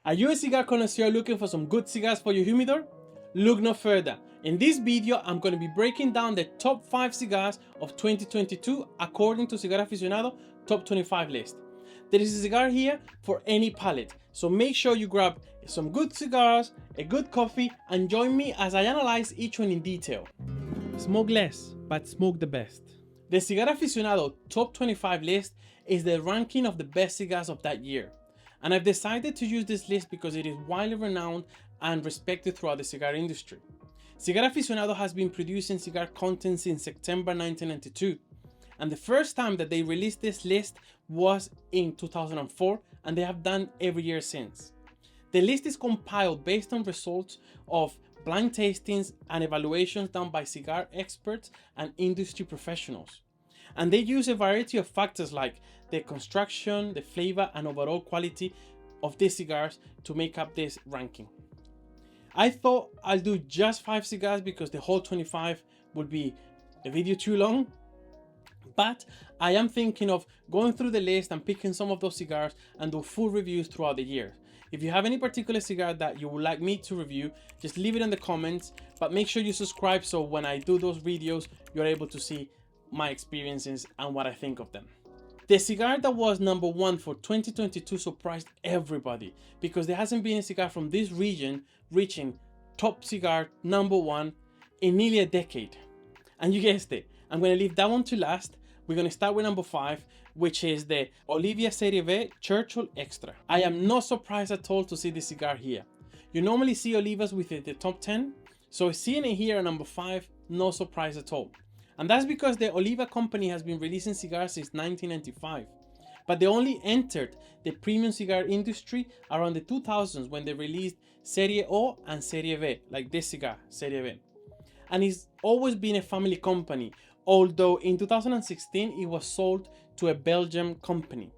Are you a cigar connoisseur looking for some good cigars for your humidor? Look no further. In this video, I'm going to be breaking down the top 5 cigars of 2022 according to Cigar Aficionado Top 25 list. There is a cigar here for any palate, so make sure you grab some good cigars, a good coffee, and join me as I analyze each one in detail. Smoke less, but smoke the best. The Cigar Aficionado Top 25 list is the ranking of the best cigars of that year. And I've decided to use this list because it is widely renowned and respected throughout the cigar industry. Cigar Aficionado has been producing cigar content since September 1992, and the first time that they released this list was in 2004, and they have done every year since. The list is compiled based on results of blind tastings and evaluations done by cigar experts and industry professionals. And they use a variety of factors like the construction, the flavor, and overall quality of these cigars to make up this ranking. I thought I'll do just 5 cigars because the whole 25 would be a video too long, but I am thinking of going through the list and picking some of those cigars and do full reviews throughout the year. If you have any particular cigar that you would like me to review, just leave it in the comments, but make sure you subscribe so when I do those videos, you're able to see my experiences and what I think of them. The cigar that was number 1 for 2022 surprised everybody because there hasn't been a cigar from this region reaching top cigar number 1 in nearly a decade. And you guessed it, I'm going to leave that one to last. We're going to start with number 5, which is the OLIVA Serie V Churchill Extra. I am not surprised at all to see this cigar here. You normally see Olivas within the top 10, so seeing it here at number 5, no surprise at all. And that's because the Oliva company has been releasing cigars since 1995, but they only entered the premium cigar industry around the 2000s when they released Serie O and Serie V, like this cigar, Serie V. And it's always been a family company, although in 2016 it was sold to a Belgian company.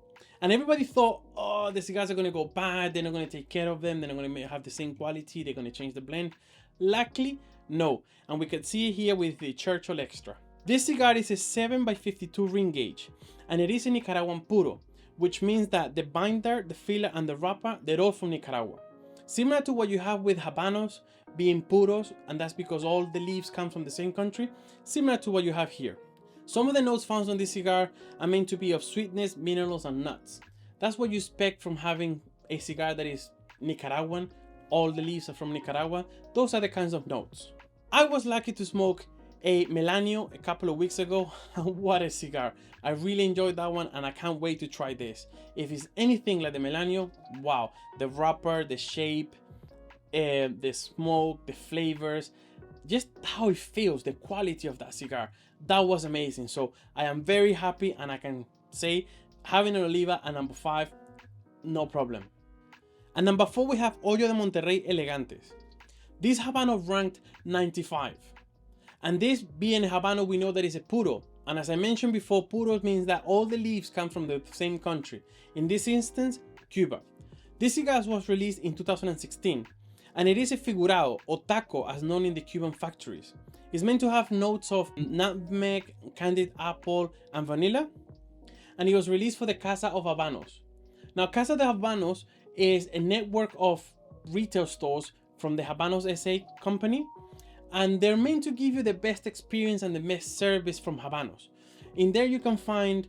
And everybody thought, oh, the cigars are going to go bad, they're not going to take care of them, they're not going to have the same quality, they're going to change the blend. Luckily, no. And we can see it here with the Churchill Extra. This cigar is a 7x52 ring gauge, and it is a Nicaraguan puro, which means that the binder, the filler, and the wrapper, they're all from Nicaragua. Similar to what you have with Habanos being puros, and that's because all the leaves come from the same country, similar to what you have here. Some of the notes found on this cigar are meant to be of sweetness, minerals, and nuts. That's what you expect from having a cigar that is Nicaraguan. All the leaves are from Nicaragua. Those are the kinds of notes. I was lucky to smoke a Melanio a couple of weeks ago, and what a cigar. I really enjoyed that one and I can't wait to try this. If it's anything like the Melanio, wow, the wrapper, the shape, the smoke, the flavors, just how it feels, the quality of that cigar, that was amazing. So I am very happy, and I can say having an Oliva at number 5, no problem. At number 4 we have Hoyo de Monterrey Elegantes. This Habano ranked 95. And this being a Habano, we know that it's a puro. And as I mentioned before, puro means that all the leaves come from the same country. In this instance, Cuba. This cigar was released in 2016. And it is a figurado, or taco, as known in the Cuban factories. It's meant to have notes of nutmeg, candied apple, and vanilla. And it was released for the Casa of Habanos. Now, Casa de Habanos is a network of retail stores from the Habanos SA company. And they're meant to give you the best experience and the best service from Habanos. In there you can find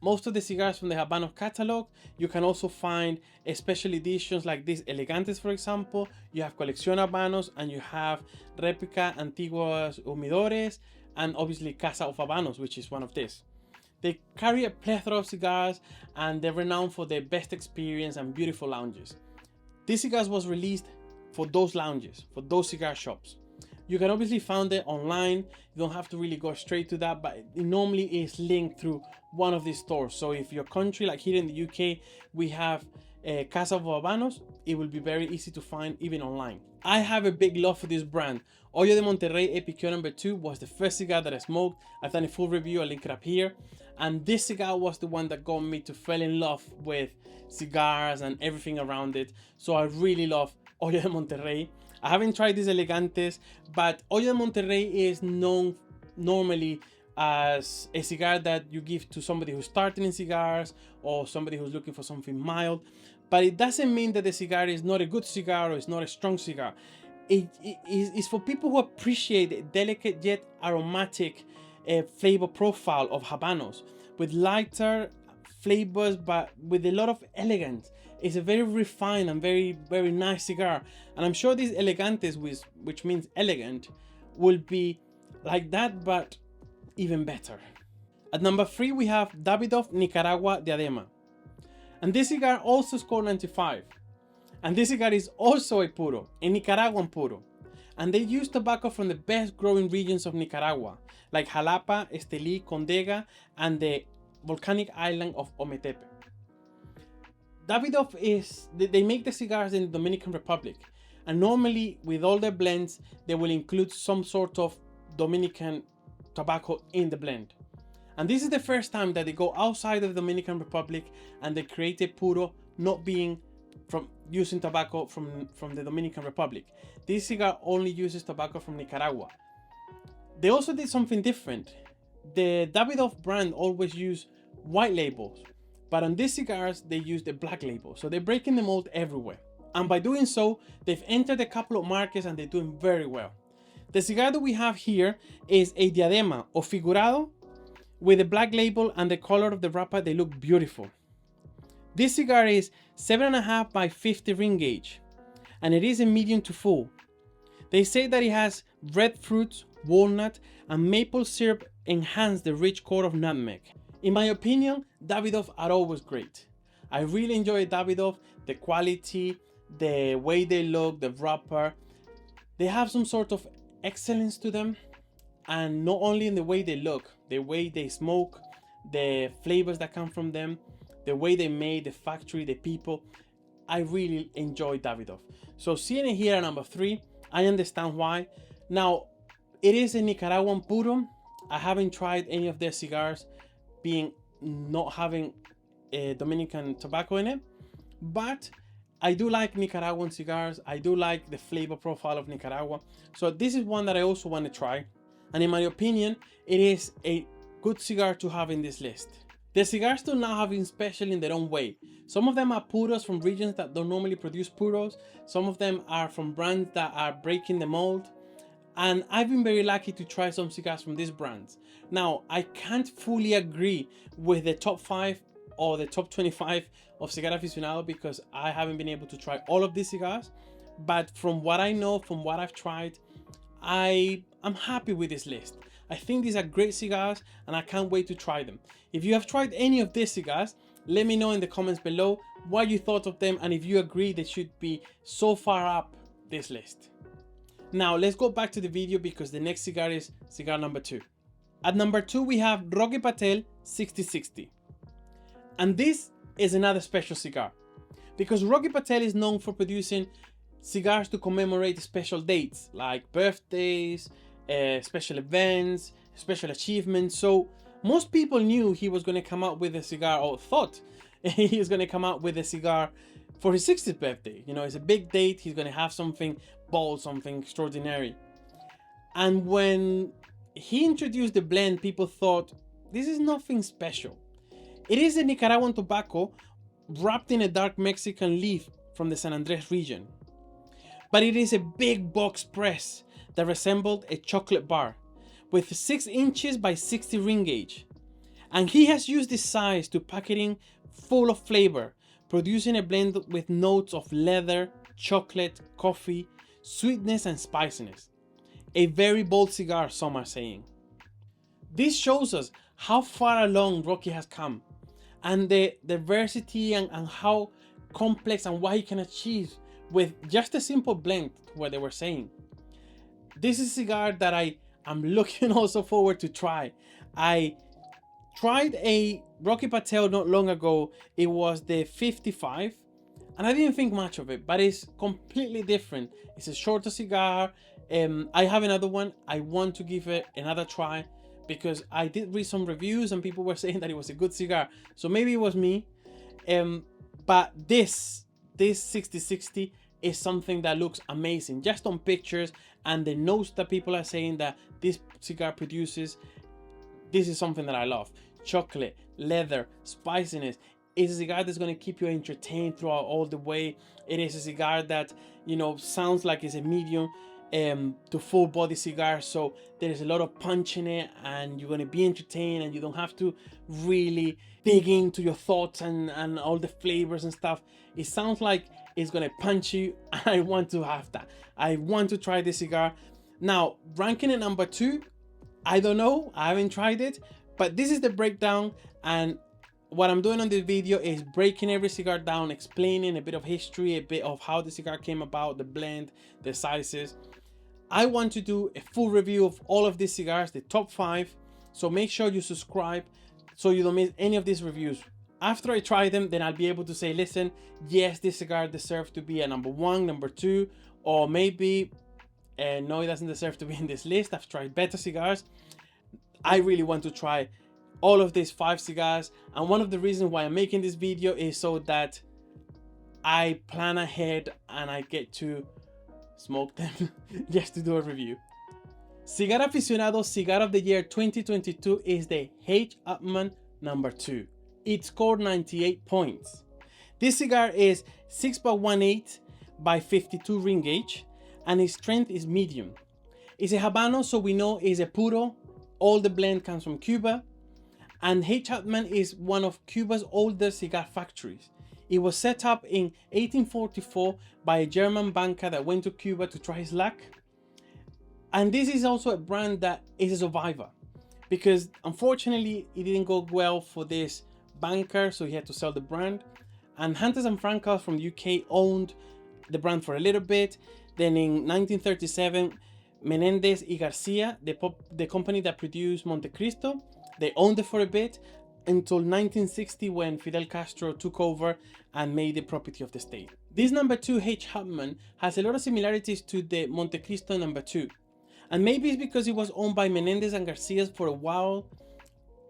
most of the cigars from the Habanos catalog. You can also find special editions like this Elegantes, for example. You have Colección Habanos, and you have Replica Antiguos Humidores, and obviously Casa of Habanos, which is one of these. They carry a plethora of cigars, and they're renowned for their best experience and beautiful lounges. This cigars was released for those lounges, for those cigar shops. You can obviously find it online. You don't have to really go straight to that, but it normally is linked through one of these stores. So if your country, like here in the UK, we have Casa of Habanos, it will be very easy to find even online. I have a big love for this brand. Hoyo de Monterrey Epicure number 2 was the first cigar that I smoked. I've done a full review, I'll link it up here. And this cigar was the one that got me to fall in love with cigars and everything around it. So I really love Hoyo de Monterrey. I haven't tried these Elegantes, but Hoyo de Monterrey is known normally as a cigar that you give to somebody who's starting in cigars or somebody who's looking for something mild. but it doesn't mean that the cigar is not a good cigar or it's not a strong cigar. It's for people who appreciate the delicate yet aromatic flavor profile of Habanos, with lighter flavors but with a lot of elegance. It's a very refined and very nice cigar, and I'm sure these elegantes, which means elegant, will be like that but even better. At number 3 we have Davidoff Nicaragua Diadema, and this cigar also scored 95. And this cigar is also a puro, a Nicaraguan puro. And they use tobacco from the best growing regions of Nicaragua, like Jalapa, Estelí, Condega, and the volcanic island of Ometepe. Davidoff they make the cigars in the Dominican Republic. And normally with all their blends, they will include some sort of Dominican tobacco in the blend. And this is the first time that they go outside of the Dominican Republic and they create a puro not being from using tobacco from the Dominican Republic. This cigar only uses tobacco from Nicaragua. They also did something different. The Davidoff brand always use white labels, but on these cigars they use the black label, so they're breaking the mold everywhere. And by doing so, they've entered a couple of markets and they're doing very well. The cigar that we have here is a Diadema or Figurado with a black label, and the color of the wrapper, they look beautiful. This cigar is 7.5 by 50 ring gauge, and it is a medium to full. They say that it has red fruits, walnut, and maple syrup enhance the rich core of nutmeg. In my opinion, Davidoff are always great. I really enjoy Davidoff, the quality, the way they look, the wrapper. They have some sort of excellence to them, and not only in the way they look, the way they smoke, the flavors that come from them, the way they made, the factory, the people. I really enjoy Davidoff. So seeing it here at number 3, I understand why. Now, it is a Nicaraguan puro. I haven't tried any of their cigars being not having a Dominican tobacco in it, but I do like Nicaraguan cigars. I do like the flavor profile of Nicaragua. So this is one that I also want to try. And in my opinion, it is a good cigar to have in this list. The cigars do now have been special in their own way. Some of them are puros from regions that don't normally produce puros. Some of them are from brands that are breaking the mold. And I've been very lucky to try some cigars from these brands. Now, I can't fully agree with the top 5 or the top 25 of Cigar Aficionado because I haven't been able to try all of these cigars. But from what I know, from what I've tried, I'm happy with this list. I think these are great cigars and I can't wait to try them. If you have tried any of these cigars, let me know in the comments below what you thought of them and if you agree they should be so far up this list. Now let's go back to the video because the next cigar is cigar number 2. At number 2 we have Rocky Patel 6060. And this is another special cigar because Rocky Patel is known for producing cigars to commemorate special dates like birthdays, special events, special achievements. So most people knew he was going to come out with a cigar, or thought he was going to come out with a cigar for his 60th birthday. You know, it's a big date. He's going to have something bold, something extraordinary. And when he introduced the blend, people thought this is nothing special. It is a Nicaraguan tobacco wrapped in a dark Mexican leaf from the San Andres region. But it is a big box press that resembled a chocolate bar with 6 inches by 60 ring gauge. And he has used this size to packaging full of flavor, producing a blend with notes of leather, chocolate, coffee, sweetness and spiciness. A very bold cigar, some are saying. This shows us how far along Rocky has come and the diversity and how complex and what he can achieve with just a simple blend, what they were saying. This is a cigar that I am looking also forward to try. I tried a Rocky Patel not long ago. It was the 55 and I didn't think much of it, but it's completely different. It's a shorter cigar. I have another one. I want to give it another try because I did read some reviews and people were saying that it was a good cigar. So maybe it was me. But this 6060 is something that looks amazing just on pictures, and the notes that people are saying that this cigar produces, this is something that I love. Chocolate, leather, spiciness. It's a cigar that's going to keep you entertained throughout all the way. It is a cigar that, you know, sounds like it's a medium to full body cigar, so there is a lot of punch in it, and you're going to be entertained, and you don't have to really dig into your thoughts and all the flavors and stuff. It sounds like it's going to punch you. I want to have that. I want to try this cigar. Now, ranking it number 2, I don't know, I haven't tried it, but this is the breakdown. And what I'm doing on this video is breaking every cigar down, explaining a bit of history, a bit of how the cigar came about, the blend, the sizes. I want to do a full review of all of these cigars, the top 5. So make sure you subscribe so you don't miss any of these reviews. After I try them, then I'll be able to say, listen, yes, this cigar deserves to be a number 1, number 2, or maybe no, it doesn't deserve to be in this list. I've tried better cigars. I really want to try all of these 5 cigars, and one of the reasons why I'm making this video is so that I plan ahead and I get to smoke them just to do a review. Cigar Aficionado Cigar of the Year 2022 is the H. Upmann number 2. It scored 98 points. This cigar is 6.18 by 52 ring gauge, and its strength is medium. It's a Habano, so we know it's a puro. All the blend comes from Cuba, and H. Upmann is one of Cuba's oldest cigar factories. It was set up in 1844 by a German banker that went to Cuba to try his luck. And this is also a brand that is a survivor, because unfortunately it didn't go well for this banker, so he had to sell the brand. And Hunters and Frankhouse from the UK owned the brand for a little bit. Then in 1937, Menendez y Garcia, the company that produced Montecristo, they owned it for a bit, until 1960 when Fidel Castro took over and made it property of the state. This number 2 H. Upmann has a lot of similarities to the Montecristo number 2. And maybe it's because it was owned by Menendez and Garcia for a while.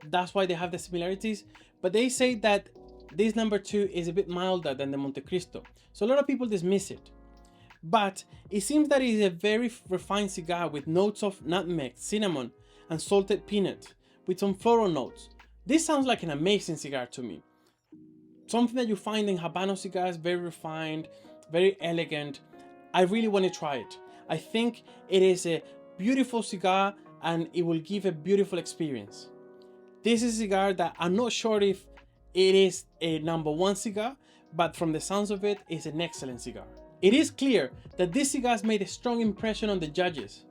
That's why they have the similarities. But they say that this number 2 is a bit milder than the Montecristo. So a lot of people dismiss it. But it seems that it is a very refined cigar with notes of nutmeg, cinnamon, and salted peanut, with some floral notes. This sounds like an amazing cigar to me. Something that you find in Habano cigars, very refined, very elegant. I really want to try it. I think it is a beautiful cigar and it will give a beautiful experience. This is a cigar that I'm not sure if it is a number 1 cigar, but from the sounds of it, it's an excellent cigar. It is clear that this cigar made a strong impression on the judges,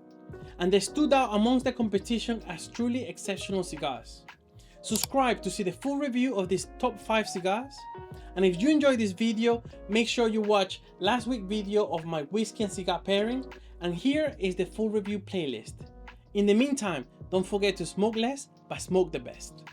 and they stood out amongst the competition as truly exceptional cigars. Subscribe to see the full review of these top 5 cigars, and if you enjoyed this video, make sure you watch last week's video of my whiskey and cigar pairing, and here is the full review playlist. In the meantime, don't forget to smoke less, but smoke the best.